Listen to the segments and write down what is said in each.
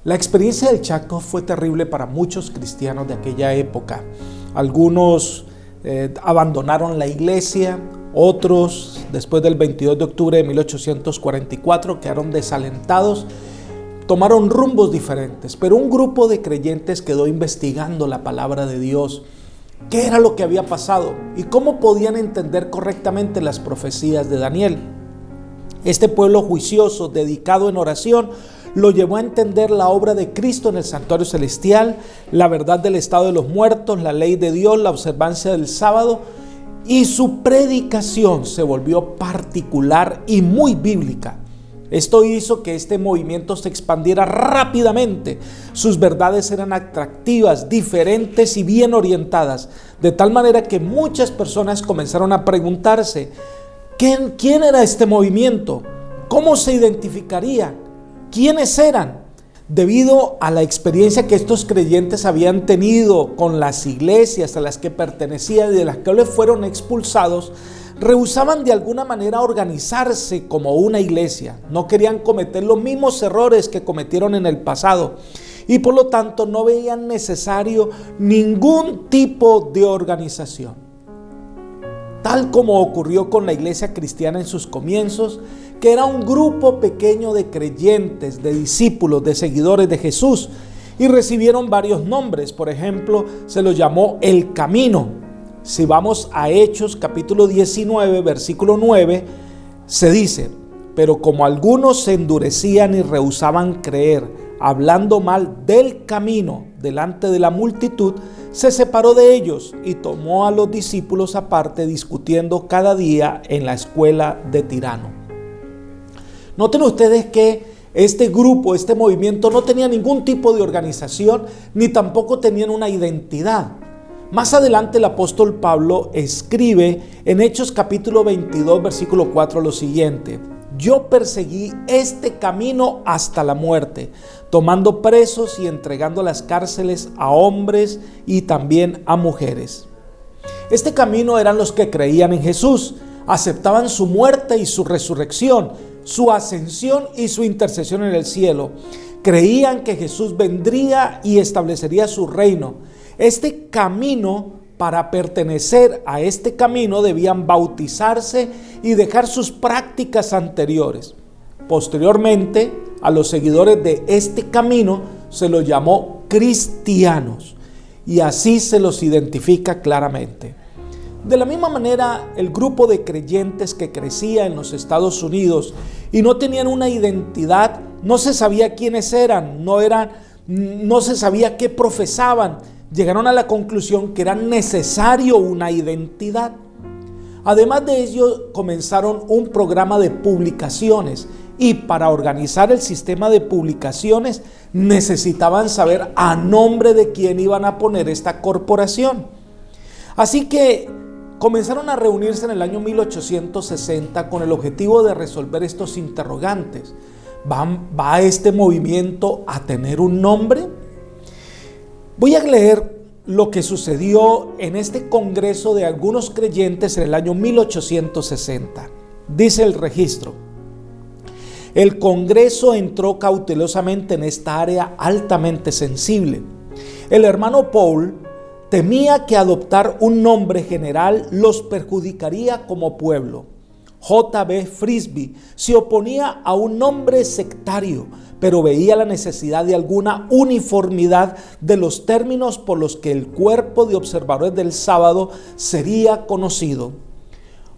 La experiencia del Chaco fue terrible para muchos cristianos de aquella época. Algunos abandonaron la iglesia, otros, después del 22 de octubre de 1844, quedaron desalentados, tomaron rumbos diferentes, pero un grupo de creyentes quedó investigando la palabra de Dios. ¿Qué era lo que había pasado? ¿Y cómo podían entender correctamente las profecías de Daniel? Este pueblo juicioso, dedicado en oración, lo llevó a entender la obra de Cristo en el santuario celestial, la verdad del estado de los muertos, la ley de Dios, la observancia del sábado, y su predicación se volvió particular y muy bíblica. Esto hizo que este movimiento se expandiera rápidamente. Sus verdades eran atractivas, diferentes y bien orientadas, de tal manera que muchas personas comenzaron a preguntarse, ¿quién era este movimiento? ¿Cómo se identificaría? ¿Quiénes eran? Debido a la experiencia que estos creyentes habían tenido con las iglesias a las que pertenecían y de las que les fueron expulsados, rehusaban de alguna manera organizarse como una iglesia. No querían cometer los mismos errores que cometieron en el pasado y por lo tanto no veían necesario ningún tipo de organización. Tal como ocurrió con la iglesia cristiana en sus comienzos, que era un grupo pequeño de creyentes, de discípulos, de seguidores de Jesús, y recibieron varios nombres. Por ejemplo, se los llamó el Camino. Si vamos a Hechos capítulo 19, versículo 9, se dice: pero como algunos se endurecían y rehusaban creer, hablando mal del camino delante de la multitud, se separó de ellos y tomó a los discípulos aparte, discutiendo cada día en la escuela de Tirano. Noten ustedes que este grupo, este movimiento no tenía ningún tipo de organización, ni tampoco tenían una identidad. Más adelante el apóstol Pablo escribe en Hechos capítulo 22, versículo 4 lo siguiente: yo perseguí este camino hasta la muerte, tomando presos y entregando a las cárceles a hombres y también a mujeres. Este camino eran los que creían en Jesús, aceptaban su muerte y su resurrección, su ascensión y su intercesión en el cielo. Creían que Jesús vendría y establecería su reino. Este camino, para pertenecer a este camino, debían bautizarse y dejar sus prácticas anteriores. Posteriormente, a los seguidores de este camino se los llamó cristianos, y así se los identifica claramente. De la misma manera, el grupo de creyentes que crecía en los Estados Unidos y no tenían una identidad, no se sabía quiénes eran, no se sabía qué profesaban, llegaron a la conclusión que era necesario una identidad. Además de ello, comenzaron un programa de publicaciones, y para organizar el sistema de publicaciones necesitaban saber a nombre de quién iban a poner esta corporación. Así que comenzaron a reunirse en el año 1860 con el objetivo de resolver estos interrogantes. ¿Va este movimiento a tener un nombre? Voy a leer lo que sucedió en este congreso de algunos creyentes en el año 1860. Dice el registro: el congreso entró cautelosamente en esta área altamente sensible. El hermano Paul temía que adoptar un nombre general los perjudicaría como pueblo. J.B. Frisbee se oponía a un nombre sectario, pero veía la necesidad de alguna uniformidad de los términos por los que el cuerpo de observadores del sábado sería conocido.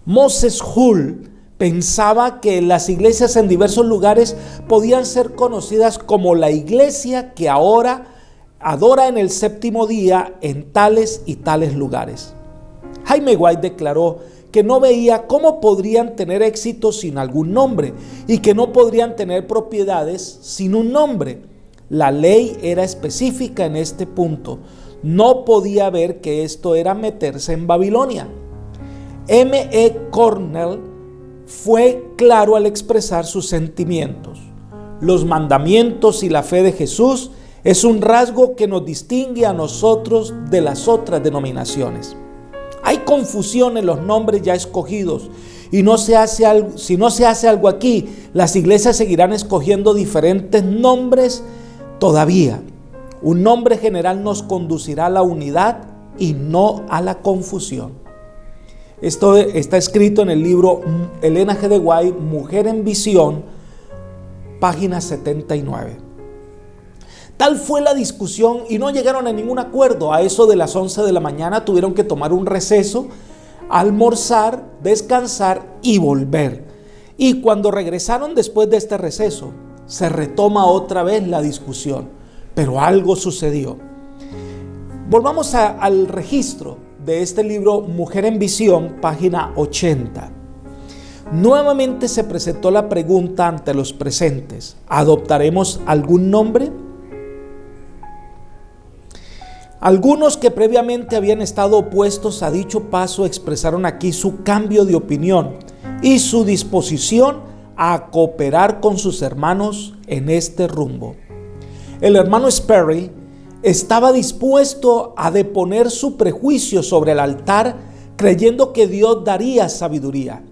Moses Hull pensaba que las iglesias en diversos lugares podían ser conocidas como la iglesia que ahora adora en el séptimo día en tales y tales lugares. Jaime White declaró que no veía cómo podrían tener éxito sin algún nombre y que no podrían tener propiedades sin un nombre. La ley era específica en este punto. No podía ver que esto era meterse en Babilonia. M.E. Cornell fue claro al expresar sus sentimientos. Los mandamientos y la fe de Jesús es un rasgo que nos distingue a nosotros de las otras denominaciones. Hay confusión en los nombres ya escogidos y si no se hace algo aquí, las iglesias seguirán escogiendo diferentes nombres Todavía, un nombre general nos conducirá a la unidad y no a la confusión. Esto está escrito en el libro Elena G. de White, Mujer en Visión, página 79. Tal fue la discusión y no llegaron a ningún acuerdo. A eso de las 11 de la mañana tuvieron que tomar un receso, almorzar, descansar y volver. Y cuando regresaron después de este receso, se retoma otra vez la discusión. Pero algo sucedió. Volvamos al registro de este libro Mujer en Visión, página 80. Nuevamente se presentó la pregunta ante los presentes: ¿adoptaremos algún nombre? Algunos que previamente habían estado opuestos a dicho paso expresaron aquí su cambio de opinión y su disposición a cooperar con sus hermanos en este rumbo. El hermano Sperry estaba dispuesto a deponer su prejuicio sobre el altar, creyendo que Dios daría sabiduría.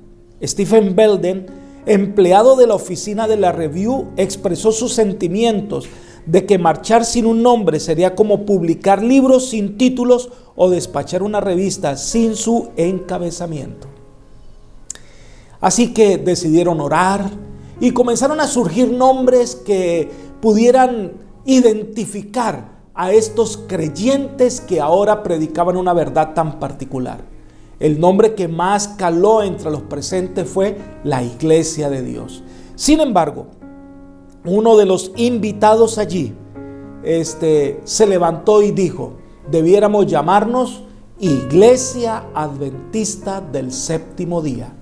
Stephen Belden, empleado de la oficina de la Review, expresó sus sentimientos de que marchar sin un nombre sería como publicar libros sin títulos o despachar una revista sin su encabezamiento. Así que decidieron orar y comenzaron a surgir nombres que pudieran identificar a estos creyentes que ahora predicaban una verdad tan particular. El nombre que más caló entre los presentes fue la Iglesia de Dios. Sin embargo, uno de los invitados allí se levantó y dijo: debiéramos llamarnos Iglesia Adventista del Séptimo Día,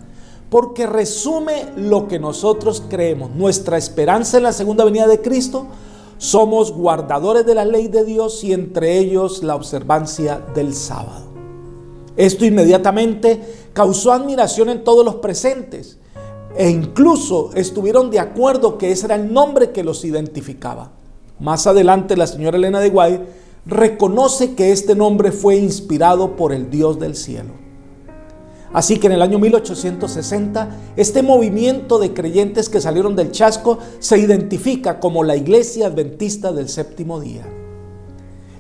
porque resume lo que nosotros creemos, nuestra esperanza en la segunda venida de Cristo. Somos guardadores de la ley de Dios y entre ellos la observancia del sábado. Esto inmediatamente causó admiración en todos los presentes e incluso estuvieron de acuerdo que ese era el nombre que los identificaba. Más adelante la señora Elena de White reconoce que este nombre fue inspirado por el Dios del cielo. Así que en el año 1860, este movimiento de creyentes que salieron del chasco se identifica como la Iglesia Adventista del Séptimo Día.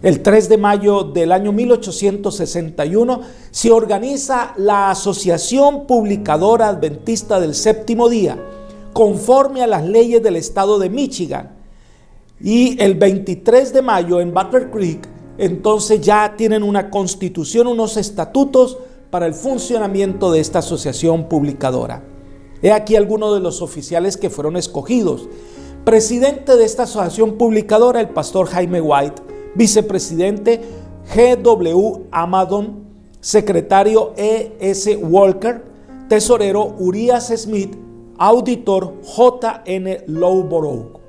El 3 de mayo del año 1861 se organiza la Asociación Publicadora Adventista del Séptimo Día, conforme a las leyes del estado de Michigan. Y el 23 de mayo en Butler Creek, entonces ya tienen una constitución, unos estatutos para el funcionamiento de esta asociación publicadora. He aquí algunos de los oficiales que fueron escogidos. Presidente de esta asociación publicadora, el pastor Jaime White. Vicepresidente, G.W. Amadon. Secretario, E.S. Walker. Tesorero, Urias Smith. Auditor, J.N. Lowborough.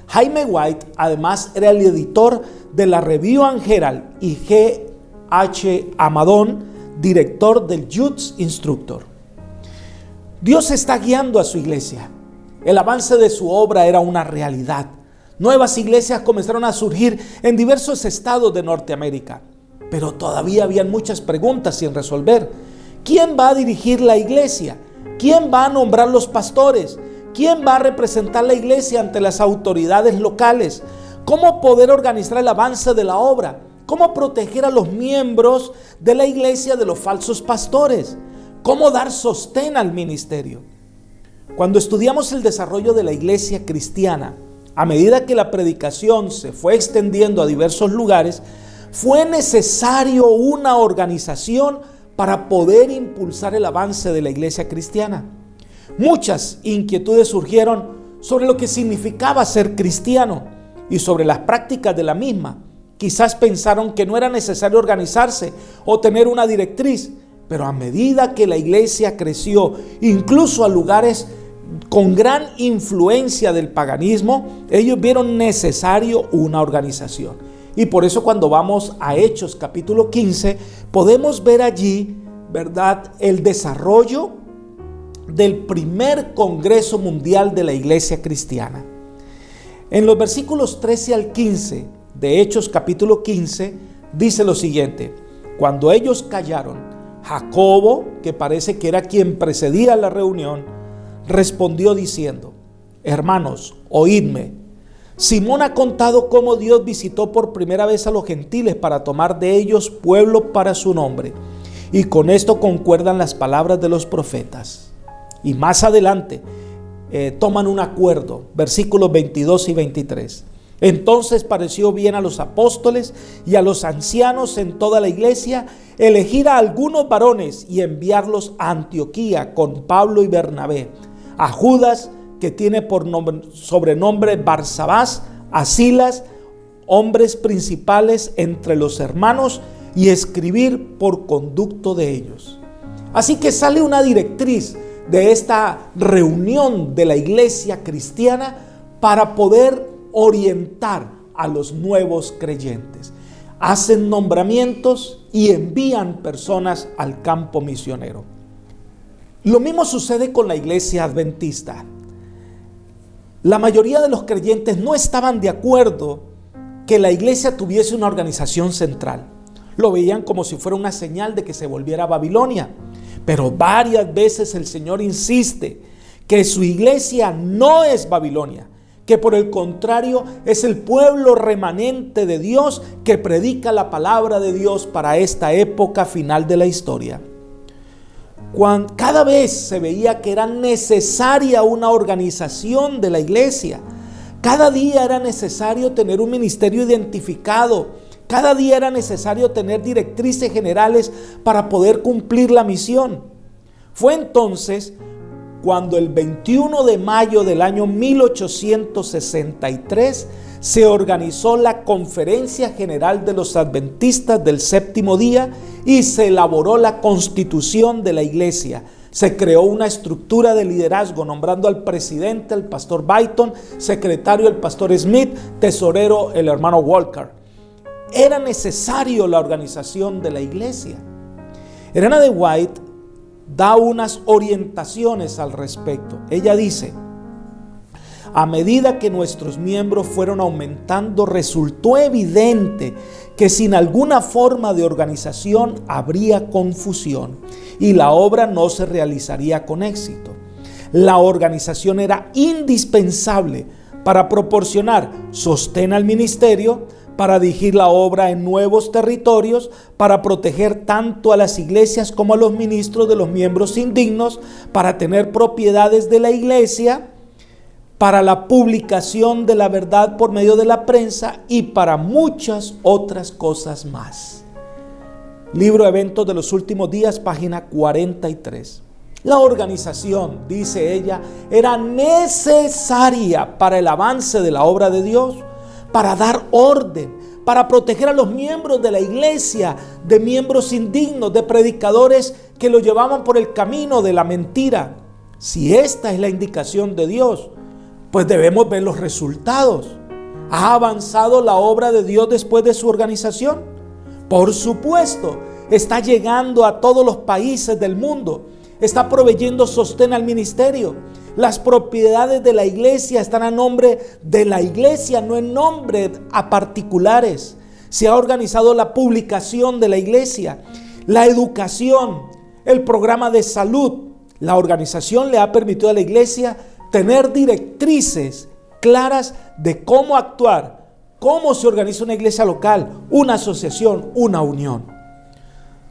Jaime White además era el editor de la Review and Herald y G.H. Amadon, director del Youth Instructor. Dios está guiando a su iglesia. El avance de su obra era una realidad. Nuevas iglesias comenzaron a surgir en diversos estados de Norteamérica, pero todavía habían muchas preguntas sin resolver. ¿Quién va a dirigir la iglesia? ¿Quién va a nombrar los pastores? ¿Quién va a representar la iglesia ante las autoridades locales? ¿Cómo poder organizar el avance de la obra? ¿Cómo proteger a los miembros de la iglesia de los falsos pastores? ¿Cómo dar sostén al ministerio? Cuando estudiamos el desarrollo de la iglesia cristiana, a medida que la predicación se fue extendiendo a diversos lugares, fue necesario una organización para poder impulsar el avance de la iglesia cristiana. Muchas inquietudes surgieron sobre lo que significaba ser cristiano y sobre las prácticas de la misma. Quizás pensaron que no era necesario organizarse o tener una directriz, pero a medida que la iglesia creció, incluso a lugares con gran influencia del paganismo, ellos vieron necesario una organización. Y por eso cuando vamos a Hechos capítulo 15, podemos ver allí, ¿verdad?, el desarrollo del primer Congreso Mundial de la Iglesia Cristiana. En los versículos 13 al 15 de Hechos capítulo 15, dice lo siguiente: cuando ellos callaron, Jacobo, que parece que era quien precedía la reunión, respondió diciendo: hermanos, oídme. Simón ha contado cómo Dios visitó por primera vez a los gentiles para tomar de ellos pueblo para su nombre. Y con esto concuerdan las palabras de los profetas. Y más adelante toman un acuerdo, versículos 22 y 23. Entonces pareció bien a los apóstoles y a los ancianos en toda la iglesia elegir a algunos varones y enviarlos a Antioquía con Pablo y Bernabé, a Judas, que tiene por sobrenombre Barsabás, a Silas, hombres principales entre los hermanos, y escribir por conducto de ellos. Así que sale una directriz de esta reunión de la iglesia cristiana para poder orientar a los nuevos creyentes. Hacen nombramientos y envían personas al campo misionero. Lo mismo sucede con la iglesia adventista. La mayoría de los creyentes no estaban de acuerdo que la iglesia tuviese una organización central. Lo veían como si fuera una señal de que se volviera a Babilonia. Pero varias veces el Señor insiste que su iglesia no es Babilonia, que por el contrario es el pueblo remanente de Dios que predica la palabra de Dios para esta época final de la historia. Cada vez se veía que era necesaria una organización de la iglesia. Cada día era necesario tener un ministerio identificado. Cada día era necesario tener directrices generales para poder cumplir la misión. Fue entonces cuando el 21 de mayo del año 1863 se organizó la Conferencia General de los Adventistas del Séptimo Día y se elaboró la Constitución de la Iglesia. Se creó una estructura de liderazgo nombrando al presidente el pastor Byton, secretario el pastor Smith, tesorero el hermano Walker. Era necesario la organización de la iglesia. Elena de White da unas orientaciones al respecto. Ella dice: a medida que nuestros miembros fueron aumentando, resultó evidente que sin alguna forma de organización habría confusión y la obra no se realizaría con éxito. La organización era indispensable para proporcionar sostén al ministerio, para dirigir la obra en nuevos territorios, para proteger tanto a las iglesias como a los ministros de los miembros indignos, para tener propiedades de la iglesia, para la publicación de la verdad por medio de la prensa y para muchas otras cosas más. Libro de Eventos de los Últimos Días, página 43. La organización, dice ella, era necesaria para el avance de la obra de Dios, para dar orden, para proteger a los miembros de la iglesia, de miembros indignos, de predicadores que lo llevaban por el camino de la mentira. Si esta es la indicación de Dios, pues debemos ver los resultados. ¿Ha avanzado la obra de Dios después de su organización? Por supuesto, está llegando a todos los países del mundo, está proveyendo sostén al ministerio. Las propiedades de la iglesia están a nombre de la iglesia, no en nombre a particulares. Se ha organizado la publicación de la iglesia, la educación, el programa de salud. La organización le ha permitido a la iglesia tener directrices claras de cómo actuar, cómo se organiza una iglesia local, una asociación, una unión.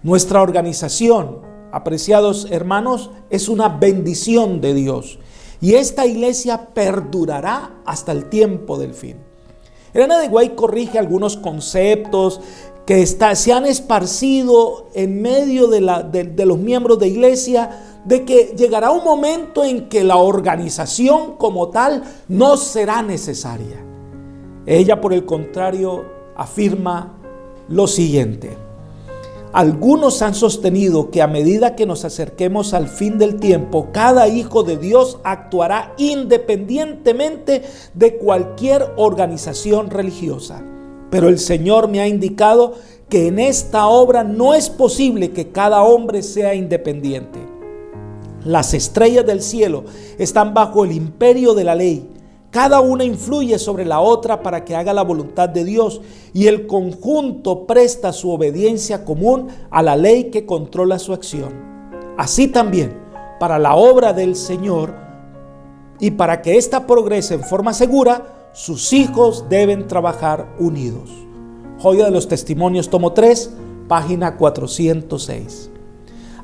Nuestra organización, apreciados hermanos, es una bendición de Dios. Y esta iglesia perdurará hasta el tiempo del fin. Elena de White corrige algunos conceptos que se han esparcido en medio de los miembros de iglesia, de que llegará un momento en que la organización como tal no será necesaria. Ella, por el contrario, afirma lo siguiente: algunos han sostenido que a medida que nos acerquemos al fin del tiempo, cada hijo de Dios actuará independientemente de cualquier organización religiosa. Pero el Señor me ha indicado que en esta obra no es posible que cada hombre sea independiente. Las estrellas del cielo están bajo el imperio de la ley. Cada una influye sobre la otra para que haga la voluntad de Dios, y el conjunto presta su obediencia común a la ley que controla su acción. Así también, para la obra del Señor y para que ésta progrese en forma segura, sus hijos deben trabajar unidos. Joya de los Testimonios, tomo 3, página 406.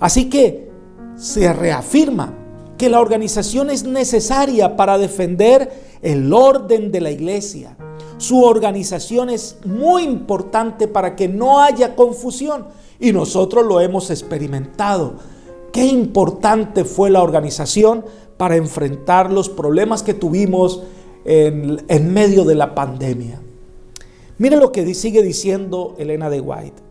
Así que se reafirma que la organización es necesaria para defender el orden de la iglesia. Su organización es muy importante para que no haya confusión, y nosotros lo hemos experimentado. Qué importante fue la organización para enfrentar los problemas que tuvimos en medio de la pandemia. Mire lo que sigue diciendo Elena de White.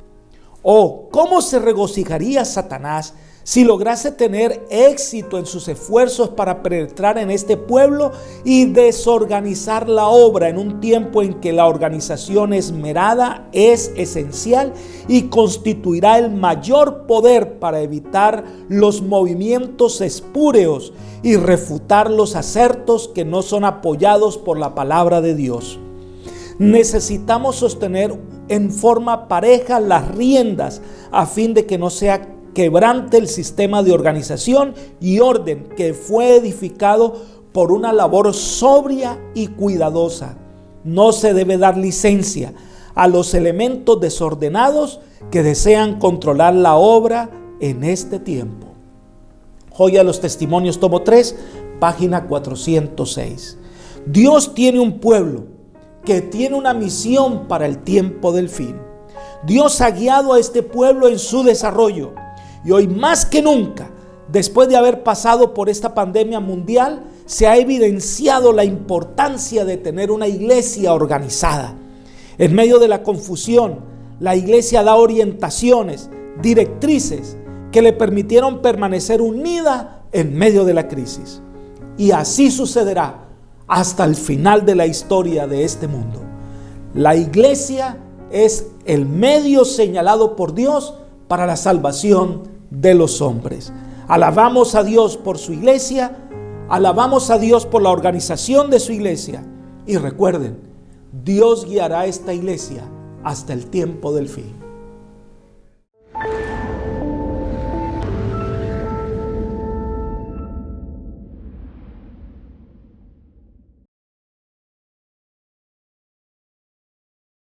Oh, ¿cómo se regocijaría Satanás si lograse tener éxito en sus esfuerzos para penetrar en este pueblo y desorganizar la obra en un tiempo en que la organización esmerada es esencial y constituirá el mayor poder para evitar los movimientos espúreos y refutar los acertos que no son apoyados por la palabra de Dios? Necesitamos sostener en forma pareja las riendas a fin de que no sea quebrante el sistema de organización y orden que fue edificado por una labor sobria y cuidadosa. No se debe dar licencia a los elementos desordenados que desean controlar la obra en este tiempo. Joya de los Testimonios, tomo 3, página 406. Dios tiene un pueblo que tiene una misión para el tiempo del fin. Dios ha guiado a este pueblo en su desarrollo, y hoy más que nunca, después de haber pasado por esta pandemia mundial, se ha evidenciado la importancia de tener una iglesia organizada. En medio de la confusión, la iglesia da orientaciones, directrices que le permitieron permanecer unida en medio de la crisis. Y así sucederá hasta el final de la historia de este mundo. La iglesia es el medio señalado por Dios para la salvación de los hombres. Alabamos a Dios por su iglesia, alabamos a Dios por la organización de su iglesia, y recuerden, Dios guiará esta iglesia hasta el tiempo del fin.